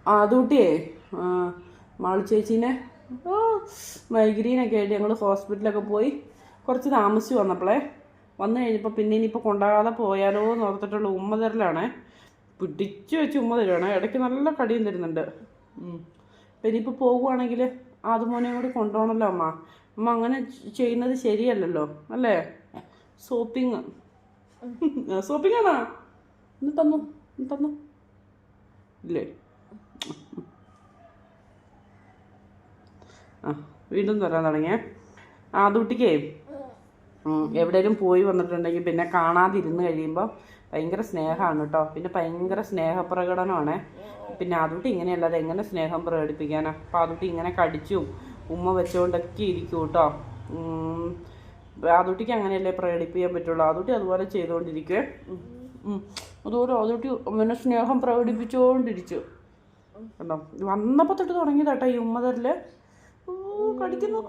അതുകൂട്ടിയേ മാളു ചേച്ചീനെ മൈഗ്രീനൊക്കെ ആയിട്ട് ഞങ്ങൾ ഹോസ്പിറ്റലൊക്കെ പോയി കുറച്ച് താമസിച്ച് വന്നപ്പോളേ വന്നു കഴിഞ്ഞപ്പോൾ പിന്നെ ഇനിയിപ്പോൾ കൊണ്ടാകാതെ പോയാലോ എന്ന് ഓർത്തിട്ടുള്ള ഉമ്മ തരലാണേ. പിടിച്ചു വെച്ച് ഉമ്മ തരുവാണ്. ഇടയ്ക്ക് നല്ല കടിയും തരുന്നുണ്ട്. അപ്പം ഇനിയിപ്പോൾ പോകുവാണെങ്കിൽ അതുമോനെയും കൂടി കൊണ്ടുപോകണമല്ലോ അമ്മ. അമ്മ അങ്ങനെ ചെയ്യുന്നത് ശരിയല്ലല്ലോ അല്ലേ? സോപ്പിങ് ആണോ? ഇന്ന് തന്നു ഇല്ലേ? വീണ്ടും തരാൻ തുടങ്ങിയേ. അതുകുട്ടിക്കേ എവിടെയെങ്കിലും പോയി വന്നിട്ടുണ്ടെങ്കിൽ പിന്നെ കാണാതിരുന്ന് കഴിയുമ്പോൾ ഭയങ്കര സ്നേഹമാണ് കേട്ടോ. പിന്നെ ഭയങ്കര സ്നേഹപ്രകടനമാണ്. പിന്നെ അതുകുട്ടി ഇങ്ങനെയല്ലാതെ എങ്ങനെ സ്നേഹം പ്രകടിപ്പിക്കാനാ? അപ്പോൾ അതുകുട്ടി ഇങ്ങനെ കടിച്ചും ഉമ്മ വെച്ചുകൊണ്ടൊക്കെ ഇരിക്കും കേട്ടോ. അതുകുട്ടിക്ക് അങ്ങനെയല്ലേ പ്രകടിപ്പിക്കാൻ പറ്റുള്ളൂ. അതുകുട്ടി അതുപോലെ ചെയ്തുകൊണ്ടിരിക്കുവേ. അതുപോലെ അതുകുട്ടി പിന്നെ സ്നേഹം പ്രകടിപ്പിച്ചുകൊണ്ടിരിച്ചു കേട്ടോ. വന്നപ്പോൾ തൊട്ട് തുടങ്ങിയതാട്ടോ ഈ ഉമ്മ തരല്. കടിക്കുന്നു.